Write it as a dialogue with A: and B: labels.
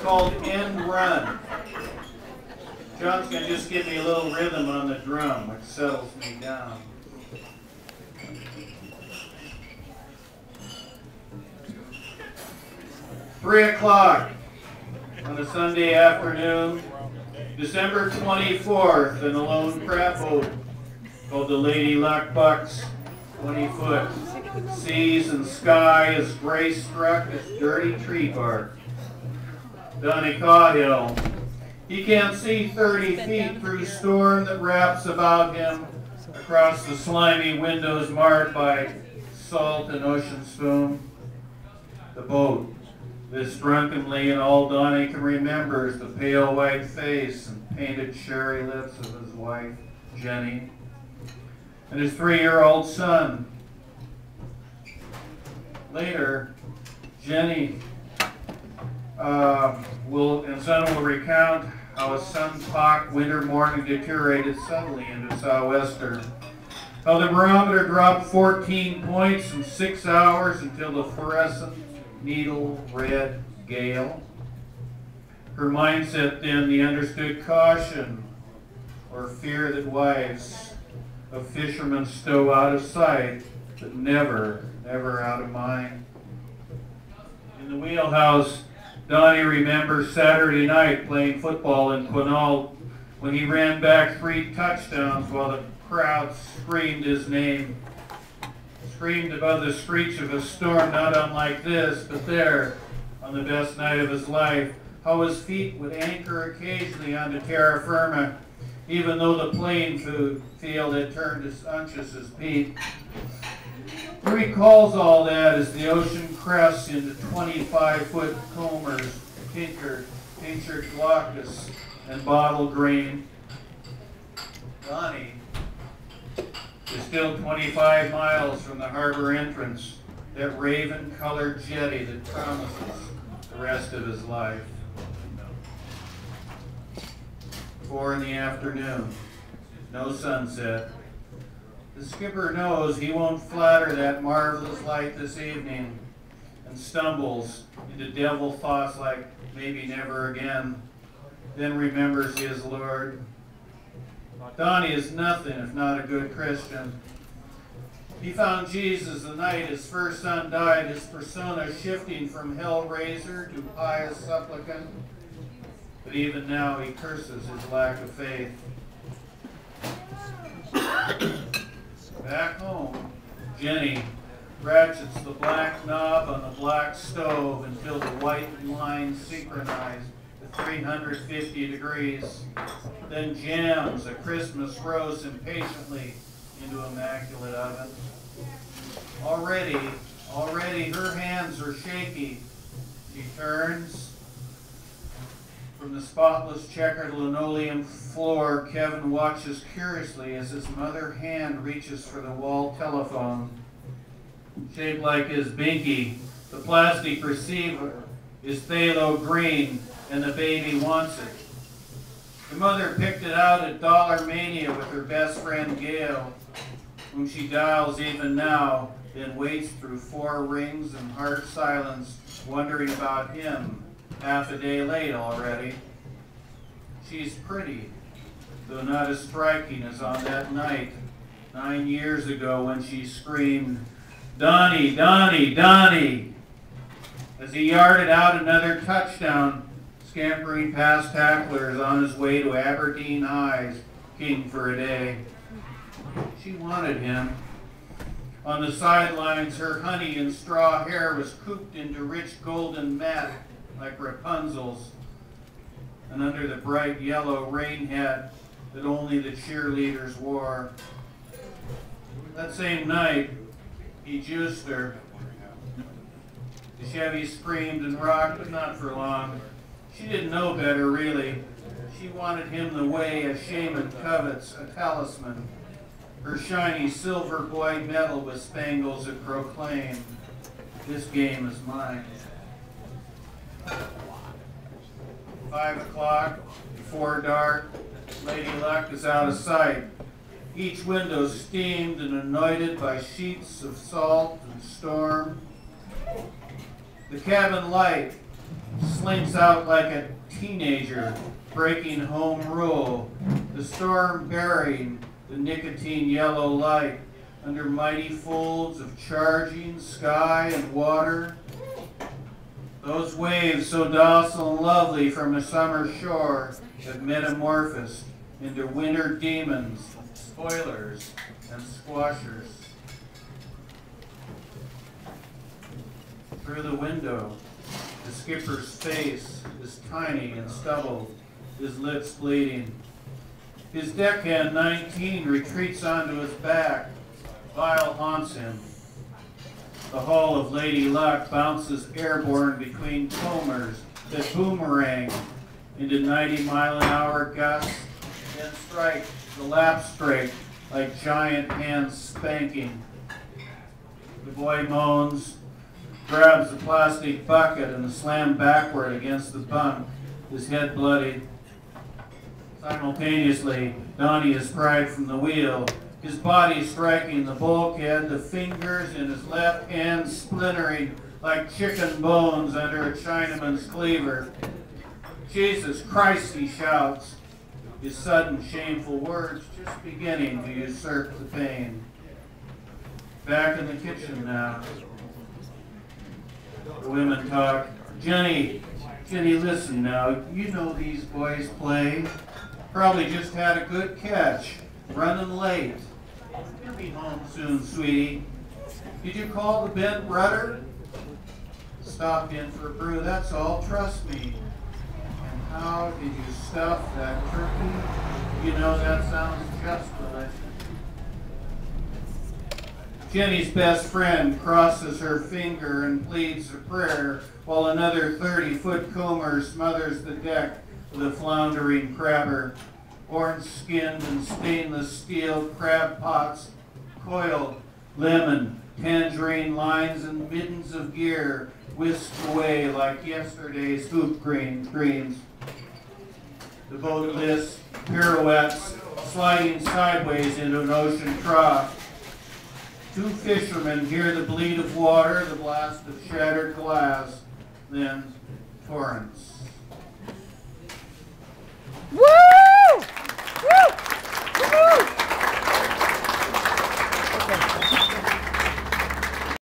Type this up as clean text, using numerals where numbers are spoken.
A: called End Run. John's going to just give me a little rhythm on the drum, which settles me down. Three o'clock on a Sunday afternoon, December 24th, in a lone crab boat called the Lady Luck Bucks, 20 foot. Seas and sky as gray struck as dirty tree bark. Donnie Cahill, he can't see 30 feet through storm that wraps about him across the slimy windows marred by salt and ocean spume. The boat. This drunkenly, and all Donnie can remember is the pale white face and painted cherry lips of his wife, Jenny, and his 3-year-old son. Later, Jenny son will recount how a sun-pocked winter morning deteriorated suddenly into sou'wester. How the barometer dropped 14 points in 6 hours until the fluorescent needle red gale. Her mindset then, the understood caution or fear that wives of fishermen stow out of sight, but never out of mind. In the wheelhouse, Donnie remembers Saturday night playing football in Quinault when he ran back 3 touchdowns while the crowd screamed his name. Screamed above the screech of a storm not unlike this, but there, on the best night of his life, how his feet would anchor occasionally onto terra firma, even though the playing field had turned as unctuous as peat. He recalls all that as the ocean crests into 25-foot combers, tinctured glaucus, and bottle green. Donnie is still 25 miles from the harbor entrance, that raven-colored jetty that promises the rest of his life. 4 in the afternoon, no sunset. The skipper knows he won't flatter that marvelous light this evening, and stumbles into devil thoughts like maybe never again, then remembers he is Lord. Donnie is nothing if not a good Christian. He found Jesus the night his first son died, his persona shifting from hellraiser to pious supplicant. But even now he curses his lack of faith. Back home, Jenny ratchets the black knob on the black stove until the white lines synchronize to 350 degrees, then jams a Christmas roast impatiently into immaculate oven. Already her hands are shaky. She turns. From the spotless checkered linoleum floor, Kevin watches curiously as his mother hand reaches for the wall telephone. Shaped like his binky, the plastic receiver is phthalo green, and the baby wants it. The mother picked it out at Dollar Mania with her best friend Gail, whom she dials even now, then waits through 4 rings and hard silence, wondering about him, half a day late already. She's pretty, though not as striking as on that night 9 years ago when she screamed, "Donnie, Donnie, Donnie!" as he yarded out another touchdown, scampering past tacklers on his way to Aberdeen High's king for a day. She wanted him. On the sidelines, her honey and straw hair was cooped into rich golden mat like Rapunzel's, and under the bright yellow rain hat that only the cheerleaders wore. That same night, he juiced her. The Chevy screamed and rocked, but not for long. She didn't know better, really. She wanted him the way a shaman covets a talisman, her shiny silver buoyed metal with spangles that proclaim, "This game is mine." 5 o'clock, before dark, Lady Luck is out of sight. Each window steamed and anointed by sheets of salt and storm. The cabin light slinks out like a teenager, breaking home rule, the storm burying the nicotine yellow light under mighty folds of charging sky and water. Those waves so docile and lovely from a summer shore have metamorphosed into winter demons, spoilers, and squashers. Through the window, the skipper's face is tiny and stubbled, his lips bleeding. His deckhand 19 retreats onto his back. Bile haunts him. The hull of Lady Luck bounces airborne between combers that boomerang into 90-mile-an-hour gusts, then strike the lap straight like giant hands spanking. The boy moans, grabs a plastic bucket and slams backward against the bunk, his head bloody. Simultaneously, Donnie is pried from the wheel, his body striking the bulkhead, the fingers in his left hand splintering like chicken bones under a Chinaman's cleaver. Jesus Christ, he shouts, his sudden shameful words just beginning to usurp the pain. Back in the kitchen now. The women talk. Jenny, listen now. You know these boys play. Probably just had a good catch. Running late. You'll be home soon, sweetie. Did you call the bent rudder? Stopped in for a brew, that's all. Trust me. And how did you stuff that turkey? You know that sounds just delicious. Jenny's best friend crosses her finger and pleads a prayer while another 30-foot comber smothers the deck with a floundering crabber. Orange-skinned and stainless steel crab pots, coiled, lemon, tangerine lines, and middens of gear whisked away like yesterday's hoop greens. The boat lists, pirouettes, sliding sideways into an ocean trough. Two fishermen hear the bleat of water, the blast of shattered glass, then torrents.
B: Woo! Woo! Woo!